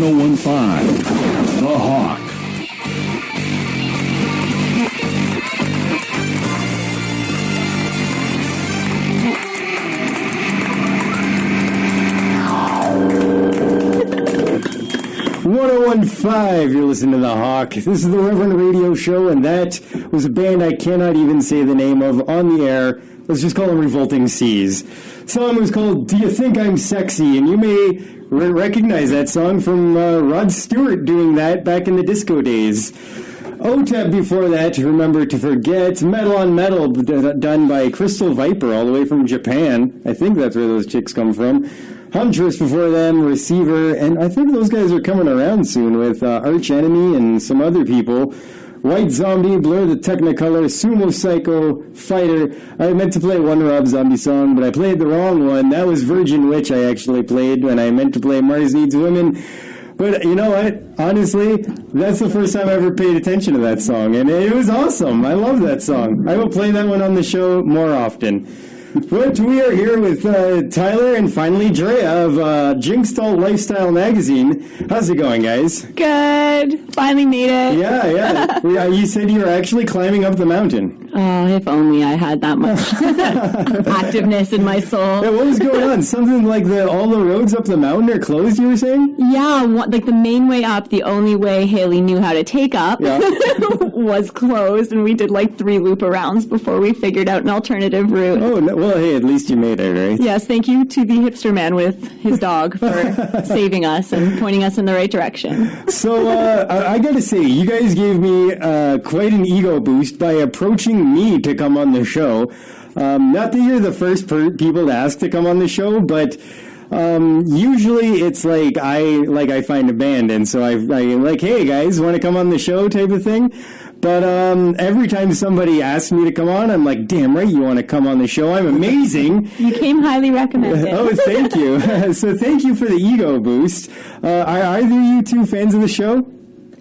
101.5 The Hawk. You're listening to The Hawk. This is the Reverend Radio Show, and that was a band I cannot even say the name of on the air. Let's just call them Revolting Seas. The song was called Do You Think I'm Sexy? And you may recognize that song from Rod Stewart doing that back in the disco days. OTEP before that, Remember to Forget. Metal on Metal, done by Crystal Viper, all the way from Japan. I think that's where those chicks come from. Huntress before them, Receiver, and I think those guys are coming around soon with Arch Enemy and some other people. White Zombie, Blur the Technicolor, Sumo Psycho, Fighter. I meant to play one Rob Zombie song, but I played the wrong one. That was Virgin Witch I actually played when I meant to play Mars Needs Women. But you know what? Honestly, that's the first time I ever paid attention to that song, and it was awesome. I love that song. I will play that one on the show more often. But we are here with Tyler and finally Andrea of Jynxd Alt Lifestyle magazine. How's it going, guys? Good. Finally made it. Yeah. You said you were actually climbing up the mountain. Oh, if only I had that much activeness in my soul. Yeah, what was going on? Something like all the roads up the mountain are closed, you were saying? Yeah, like the main way up, the only way Haley knew how to take up, was closed, and we did like 3 loop-arounds before we figured out an alternative route. Oh, no, well, hey, at least you made it, right? Yes, thank you to the hipster man with his dog for saving us and pointing us in the right direction. So, I gotta say, you guys gave me quite an ego boost by approaching me to come on the show. Not that you're the first people to ask to come on the show, but usually it's like I find a band, and so I like, hey guys, want to come on the show type of thing. But every time somebody asks me to come on, I'm like, damn right you want to come on the show. I'm amazing. You came highly recommended. Oh, thank you. So thank you for the ego boost. Are either of you two fans of the show?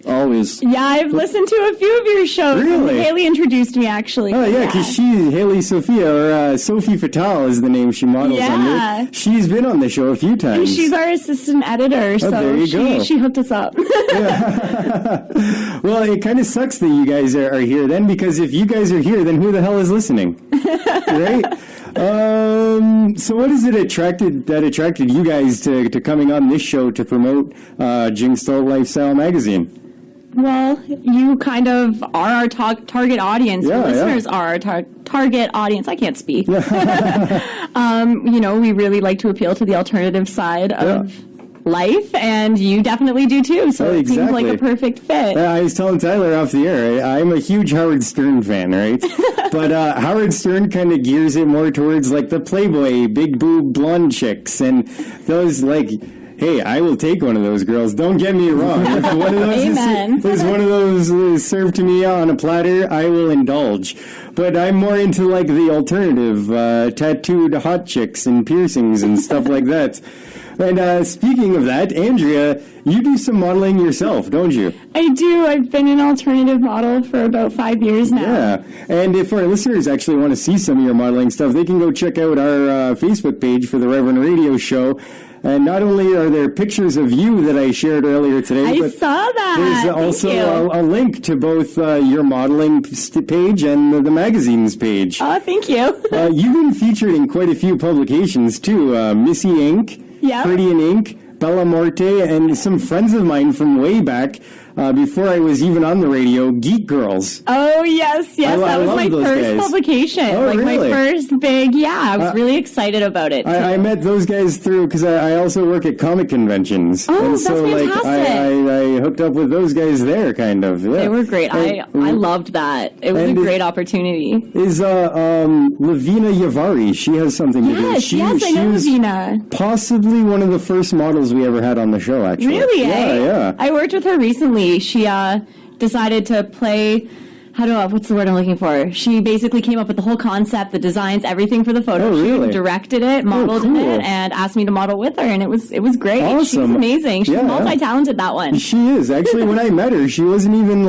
Always. Yeah, I've listened to a few of your shows. Really? Haley introduced me, actually. Oh, yeah, because Haley Sophia, or Sophie Fatale is the name she models under. She's been on the show a few times. And she's our assistant editor, so there you go. She hooked us up. Yeah. Well, it kind of sucks that you guys are here then, because if you guys are here, then who the hell is listening? Right? So what is it that attracted you guys to coming on this show to promote Jynxd Alt Lifestyle magazine? Well, you kind of are our target audience. Your listeners are our target audience. I can't speak. We really like to appeal to the alternative side of life, and you definitely do too, so it seems like a perfect fit. I was telling Tyler off the air, I'm a huge Howard Stern fan, right? But Howard Stern kind of gears it more towards like the Playboy, big boob blonde chicks, and those like... Hey, I will take one of those girls. Don't get me wrong. If one of those is one of those served to me on a platter, I will indulge. But I'm more into like the alternative, tattooed hot chicks and piercings and stuff like that. And speaking of that, Andrea, you do some modeling yourself, don't you? I do. I've been an alternative model for about 5 years now. Yeah. And if our listeners actually want to see some of your modeling stuff, they can go check out our Facebook page for the Reverend Radio Show. And not only are there pictures of you that I shared earlier today, but saw that. There's also a link to both your modeling page and the magazine's page. Oh, thank you. You've been featured in quite a few publications, too. Missy Inc., Pretty in Ink, Bella Morte, and some friends of mine from way back, before I was even on the radio, Geek Girls. Oh, yes. That was my first publication. Oh, really? My first big, I was really excited about it. I met those guys through, because I also work at comic conventions. Oh, and that's so, fantastic. I hooked up with those guys there, kind of. Yeah. They were great. I loved that. It was a great opportunity. Is Lavina Yavari, she has something to do. Yes, I know Lavina. Possibly one of the first models we ever had on the show, actually. Really, Yeah. I worked with her recently. She decided to play... what's the word I'm looking for? She basically came up with the whole concept, the designs, everything for the photo shoot, directed it, modeled it, and asked me to model with her, and it was great. Awesome. She's amazing. She's multi-talented, that one. She is. Actually, when I met her, she wasn't even,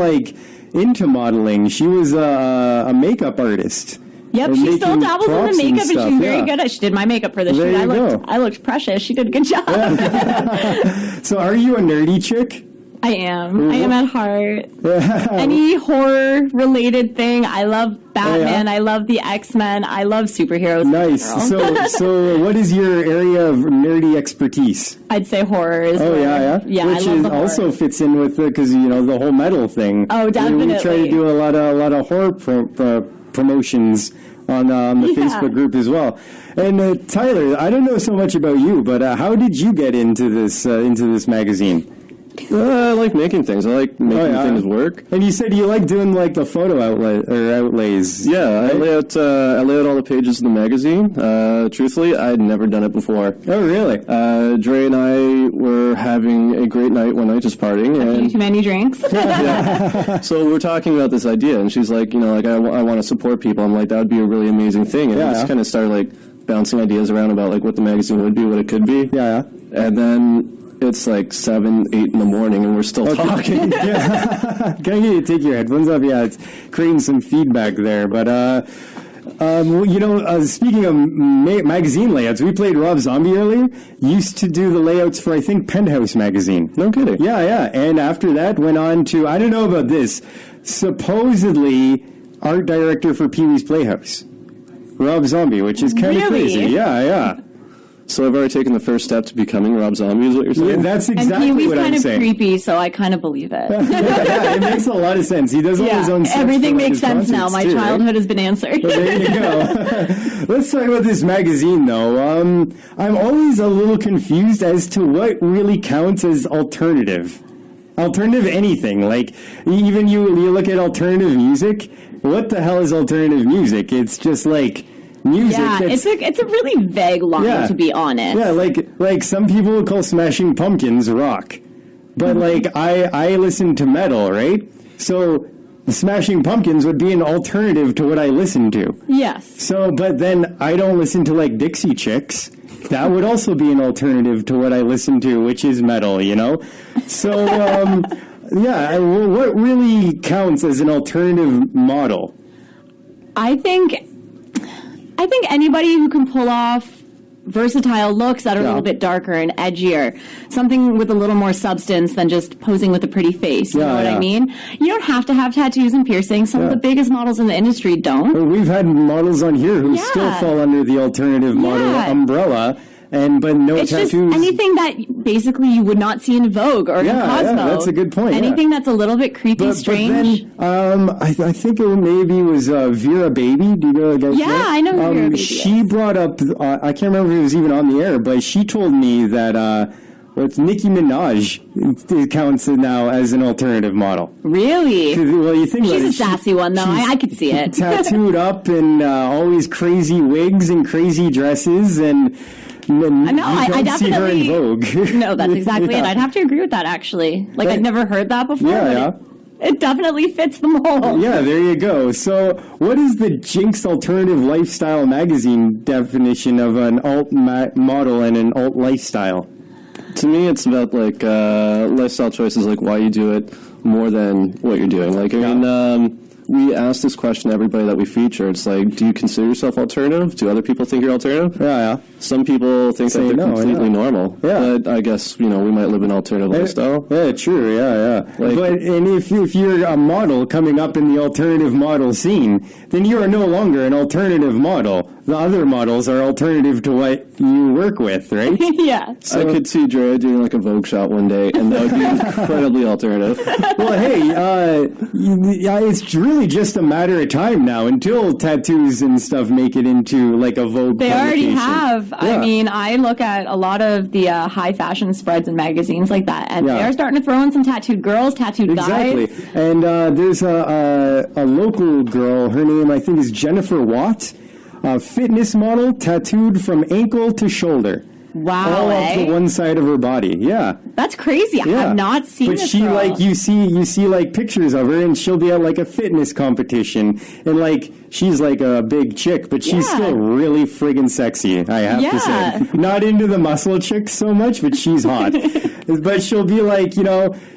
into modeling. She was a makeup artist. Yep, she still dabbles in the makeup, and she's very good at it. She did my makeup for the shoot. I looked precious. She did a good job. So are you a nerdy chick? I am. I am at heart. Any horror-related thing. I love Batman. I love the X-Men. I love superheroes. Nice. So what is your area of nerdy expertise? I'd say horror is yeah. Which I love also fits in with because the whole metal thing. Oh, definitely. We try to do a lot of horror promotions on the Facebook group as well. And Tyler, I don't know so much about you, but how did you get into this magazine? I like making things. I like making things work. And you said you like doing like the photo outlays. Yeah, right? I lay out all the pages of the magazine. Truthfully, I'd never done it before. Oh, really? Dre and I were having a great night one night, just partying. Too many drinks. Yeah. So we're talking about this idea, and she's like, I want to support people. I'm like, that would be a really amazing thing. And we just kind of started like bouncing ideas around about like what the magazine would be, what it could be. Yeah. And then it's like 7, 8 in the morning, and we're still talking. Yeah. Can I get you to take your headphones off? Yeah, it's creating some feedback there. But, speaking of magazine layouts, we played Rob Zombie earlier. Used to do the layouts for, I think, Penthouse magazine. No kidding. Yeah. And after that, went on to, I don't know about this, supposedly art director for Pee-wee's Playhouse. Rob Zombie, which is kind of crazy. Yeah. So I've already taken the first step to becoming Rob Zombie, is what you're saying? Yeah, that's exactly what I'm saying. And Pee-wee's kind of creepy, so I kind of believe it. Yeah, it makes a lot of sense. He does all his own stuff. Everything makes sense now. My childhood has been answered. Well, there you go. Let's talk about this magazine, though. I'm always a little confused as to what really counts as alternative. Alternative anything. Like, even you look at alternative music, what the hell is alternative music? It's just like music. Yeah, it's a really vague line, to be honest. Yeah, like some people would call Smashing Pumpkins rock, but like I listen to metal, right? So Smashing Pumpkins would be an alternative to what I listen to. Yes. So, but then I don't listen to like Dixie Chicks. That would also be an alternative to what I listen to, which is metal, So, what really counts as an alternative model? I think anybody who can pull off versatile looks that are a little bit darker and edgier, something with a little more substance than just posing with a pretty face. You know what I mean? You don't have to have tattoos and piercings. Some of the biggest models in the industry don't. Well, we've had models on here who still fall under the alternative model umbrella. But no it's tattoos. Just anything that basically you would not see in Vogue or in Cosmo. Yeah, that's a good point. Anything that's a little bit creepy, strange. But then, I think it maybe was Vera Baby. Do you know that guy? Yeah, I know who Vera Baby She is. brought up, I can't remember if it was even on the air, but she told me that it's Nicki Minaj. It counts now as an alternative model. Really? Well, you think she's a sassy one, though. I could see it. Tattooed up and always crazy wigs and crazy dresses and... I definitely see her in Vogue. No, that's exactly it. I'd have to agree with that, actually. Like, I'd never heard that before. It definitely fits the mold. Yeah, there you go. So, what is the Jynxd Alternative Lifestyle magazine definition of an alt model and an alt lifestyle? To me, it's about like lifestyle choices, like why you do it more than what you're doing. Like, I mean, we ask this question to everybody that we feature. It's like, do you consider yourself alternative? Do other people think you're alternative? Yeah. Some people think that they're completely normal. Yeah. But I guess, we might live an alternative lifestyle. Yeah, true. Yeah. And if you're a model coming up in the alternative model scene, then you are no longer an alternative model. The other models are alternative to what you work with, right? Yeah. So I could see Drea doing like a Vogue shot one day, and that would be incredibly alternative. Well, hey, it's really just a matter of time now until tattoos and stuff make it into like a Vogue They already have. Yeah. I mean, I look at a lot of the high fashion spreads and magazines like that, and they're starting to throw in some tattooed girls, tattooed guys. Exactly. And there's a local girl, her name I think is Jennifer Watt, a fitness model, tattooed from ankle to shoulder. Wow. All up to one side of her body. Yeah. That's crazy. I have not seen But this she girl. like you see like pictures of her and she'll be at like a fitness competition and like she's like a big chick, but she's still really friggin' sexy, I have to say. Not into the muscle chicks so much, but she's hot. But she'll be like,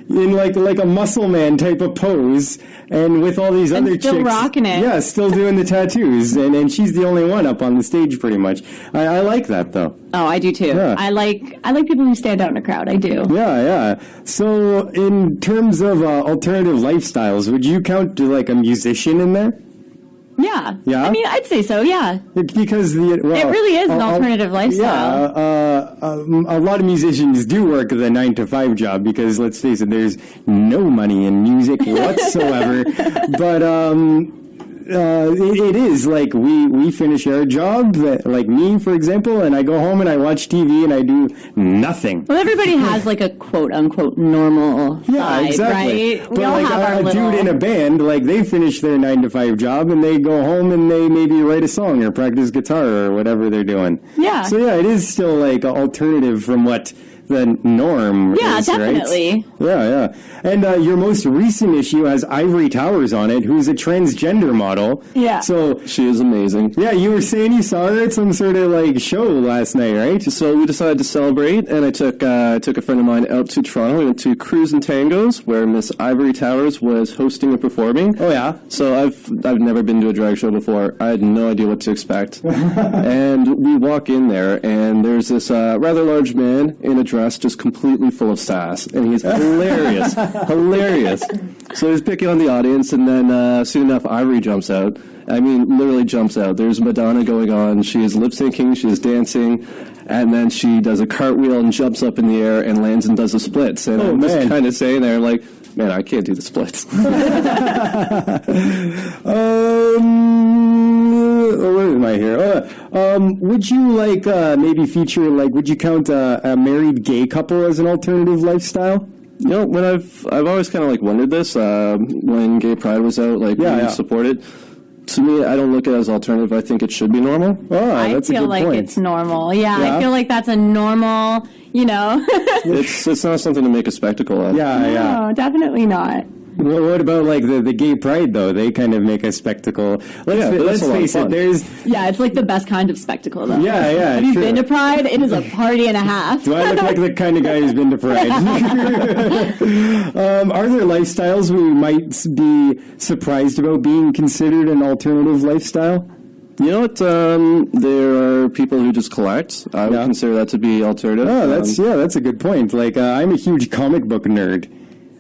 in like a muscle man type of pose, and with all these other still chicks, rocking it. Yeah, still doing the tattoos, and she's the only one up on the stage, pretty much. I like that though. Oh, I do too. Yeah. I like people who stand out in a crowd. I do. Yeah. So, in terms of alternative lifestyles, would you count like a musician in there? Yeah. Yeah? I mean, I'd say so, yeah. Because it really is an alternative lifestyle. Yeah, a lot of musicians do work the 9-to-5 job because, let's face it, there's no money in music whatsoever. But it is like we finish our job, like me, for example, and I go home and I watch TV and I do nothing. Well, everybody has like a quote-unquote normal side, exactly. right? But we all like have our little... dude in a band, like they finish their 9-to-5 job and they go home and they maybe write a song or practice guitar or whatever they're doing. Yeah. So yeah, it is still like an alternative from what the norm is, definitely. Right? Yeah. And your most recent issue has Ivory Towers on it, who's a transgender model. Yeah. So she is amazing. Yeah, you were saying you saw her at some sort of like show last night, right? So we decided to celebrate, and I took a friend of mine out to Toronto. We went to Cruise and Tangos, where Miss Ivory Towers was hosting and performing. Oh yeah. So I've never been to a drag show before. I had no idea what to expect. And we walk in there, and there's this rather large man in a dress, just completely full of sass, and he's hilarious. So he's picking on the audience, and then soon enough, Ivory jumps out. I mean, literally jumps out. There's Madonna going on. She is lip syncing. She is dancing. And then she does a cartwheel and jumps up in the air and lands and does the splits. And I'm just kind of saying there, like, man, I can't do the splits. Where am I here? Would you like maybe feature would you count a married gay couple as an alternative lifestyle? You know, when I've always kind of like wondered this when Gay Pride was out, like we supported. To me, I don't look at it as alternative. I think it should be normal. Oh, that's a good point. I feel like it's normal. Yeah, I feel like that's a normal. It's not something to make a spectacle of. No, definitely not. Well, what about like the Gay Pride though? They kind of make a spectacle. Let's face it. It's like the best kind of spectacle though. Yeah. Have you been to Pride? It is a party and a half. Do I look like the kind of guy who's been to Pride? Are there lifestyles we might be surprised about being considered an alternative lifestyle? You know what? There are people who just collect. I would consider that to be alternative. Oh, that's a good point. Like I'm a huge comic book nerd.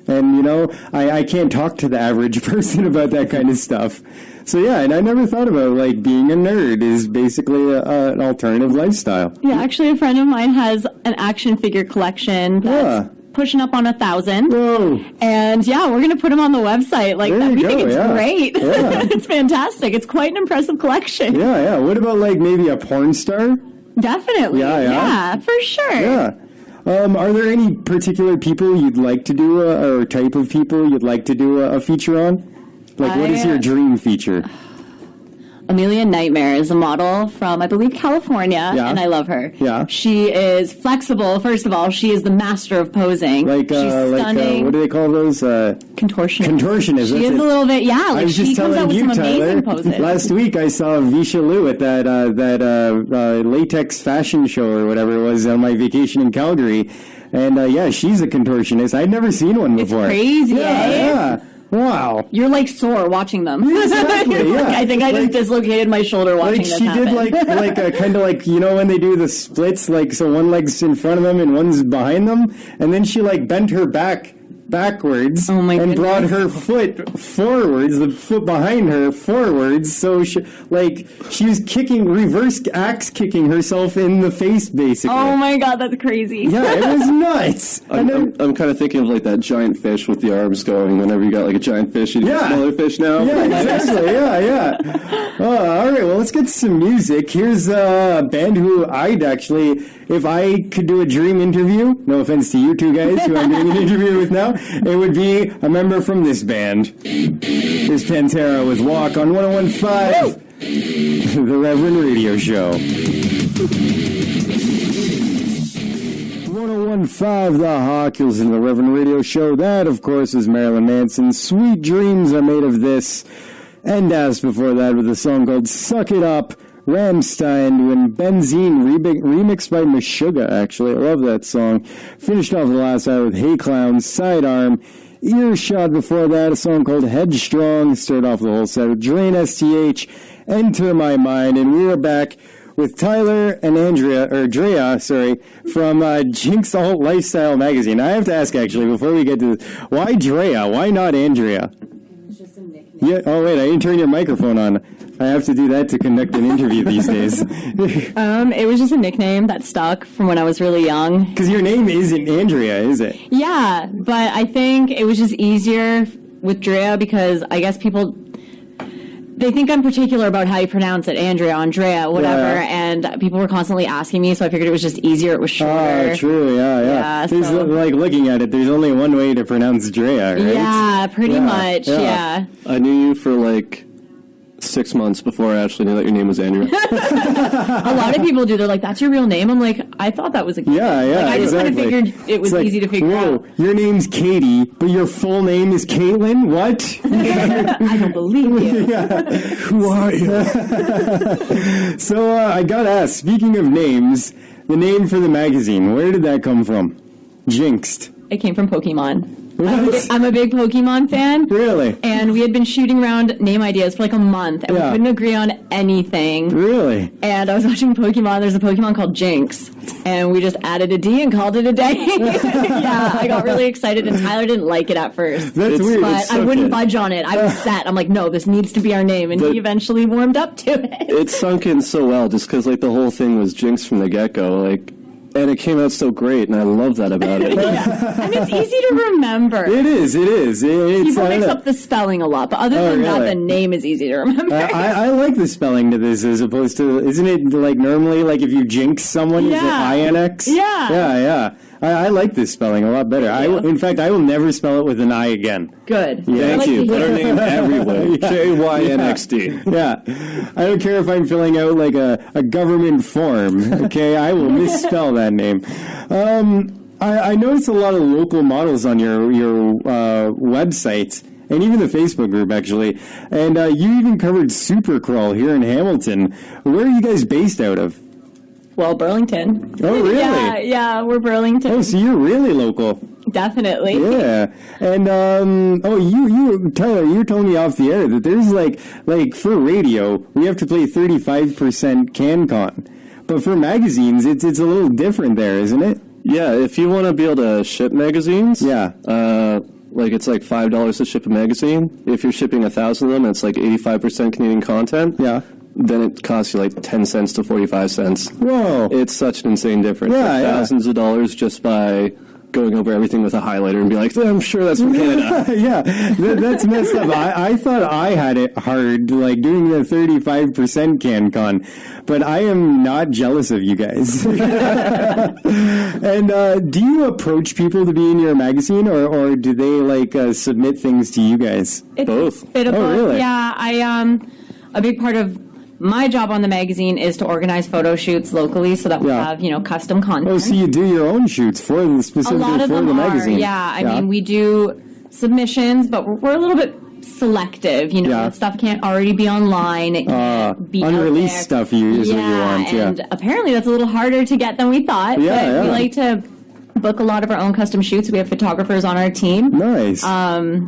And, I can't talk to the average person about that kind of stuff. So, yeah, and I never thought about, like, being a nerd is basically an alternative lifestyle. Yeah, actually, a friend of mine has an action figure collection that's pushing up on 1,000. Whoa. And, we're going to put them on the website. Like, we think it's great. Yeah. It's fantastic. It's quite an impressive collection. Yeah. What about, like, maybe a porn star? Definitely. Yeah, for sure. Yeah. Are there any particular people you'd like to do, or type of people you'd like to do a feature on? Like, what is your dream feature? Amelia Nightmare is a model from, I believe, California, and I love her. Yeah. She is flexible. First of all, she is the master of posing. She's stunning. What do they call those? Contortionist. Contortionist. She is a little bit, like she comes out with some amazing poses. Last week I saw Visha Liu at that latex fashion show or whatever it was on my vacation in Calgary. And she's a contortionist. I'd never seen one before. It's crazy, Yeah. Wow. You're like sore watching them. Exactly, yeah. I think I just dislocated my shoulder watching this happen. She did kind of like, when they do the splits, like, so one leg's in front of them and one's behind them, and then she like bent her back backwards and brought her foot forwards, the foot behind her forwards, so she was reverse axe kicking herself in the face, basically. Oh my god, that's crazy. Yeah, it was nuts. I'm kind of thinking of like that giant fish with the arms going. Whenever you got like a giant fish, you need a smaller fish now. Yeah, exactly. Yeah. All right, well, let's get some music. Here's a band who I'd actually, if I could do a dream interview, no offense to you two guys who I'm doing an interview with now, it would be a member from this band. This Pantera with Walk on 101.5, the Reverend Radio Show. 101.5, the Hawk. You'll listen to the Reverend Radio Show. That, of course, is Marilyn Manson. Sweet Dreams Are Made of This. And as before that with a song called Suck It Up, Rammstein, when Benzene, remixed by Meshuggah, actually. I love that song. Finished off the last hour with Hey Clowns, Sidearm, Earshot before that, a song called Headstrong. Started off the whole set with Drain STH, Enter My Mind, and we are back with Tyler and Andrea from Jynxd Alt Lifestyle magazine. I have to ask, actually, before we get to this, why Drea? Why not Andrea? It's just a nickname. Yeah. Oh, wait, I didn't turn your microphone on. I have to do that to conduct an interview these days. It was just a nickname that stuck from when I was really young. Because your name isn't Andrea, is it? Yeah, but I think it was just easier with Drea because I guess people... They think I'm particular about how you pronounce it, Andrea, whatever, and people were constantly asking me, so I figured it was just easier, it was shorter. Oh, true, yeah. There's, like, looking at it, there's only one way to pronounce Drea, right? Yeah, pretty much, yeah. I knew you for, like, 6 months before I actually knew that your name was Andrea. A lot of people do. They're like, that's your real name? I'm like, I thought that was a kid. Yeah, like, I just kind of figured it was easy to figure out. Your name's Katie, but your full name is Caitlin? What? I don't believe you. Who are you? So, I gotta ask, speaking of names, the name for the magazine, where did that come from? Jynxd. It came from Pokemon. What? I'm a big Pokemon fan. Really? And we had been shooting around name ideas for like a month, and we couldn't agree on anything. Really? And I was watching Pokemon. There's a Pokemon called Jynx, and we just added a D and called it a day. Yeah, I got really excited, and Tyler didn't like it at first. That's weird. But I wouldn't budge on it. I was set. I'm like, no, this needs to be our name, and he eventually warmed up to it. It sunk in so well just because, like, the whole thing was Jynx from the get-go, like... And it came out so great, and I love that about it. Yeah. And it's easy to remember. It is. People mix up the spelling a lot, but other than that, the name is easy to remember. I like the spelling to this as opposed to, isn't it like normally, like if you jinx someone, is it INX? Yeah. I like this spelling a lot better. In fact, I will never spell it with an I again. Good. Yeah. Thank you. Better name everywhere. Jynxd. Yeah. I don't care if I'm filling out like a government form. Okay, I will misspell that name. I noticed a lot of local models on your website. And even the Facebook group, actually. And you even covered Supercrawl here in Hamilton. Where are you guys based out of? Well, Burlington. Oh, really? Yeah, we're Burlington. Oh, so you're really local. Definitely. Yeah. And, Tyler, you were telling me off the air that there's, like for radio, we have to play 35% CanCon. But for magazines, it's a little different there, isn't it? Yeah, if you want to be able to ship magazines... Yeah. It's like $5 to ship a magazine. If you're shipping 1,000 of them, it's like 85% Canadian content. Yeah. Then it costs you like 10 cents to 45 cents. Whoa. It's such an insane difference. Yeah, thousands of dollars just by going over everything with a highlighter and be like, I'm sure that's from Canada. Yeah, that's messed up. I thought I had it hard, like doing the 35% CanCon, but I am not jealous of you guys. And do you approach people to be in your magazine, or do they like submit things to you guys? It's both. A bit of both. Really? Yeah, a big part of my job on the magazine is to organize photo shoots locally so that we have, custom content. Oh, so you do your own shoots specifically for the magazine? Yeah. I mean, we do submissions, but we're a little bit selective. Stuff can't already be online. It can't be unreleased stuff is what you want. And apparently that's a little harder to get than we thought. But we like to book a lot of our own custom shoots. We have photographers on our team. Nice.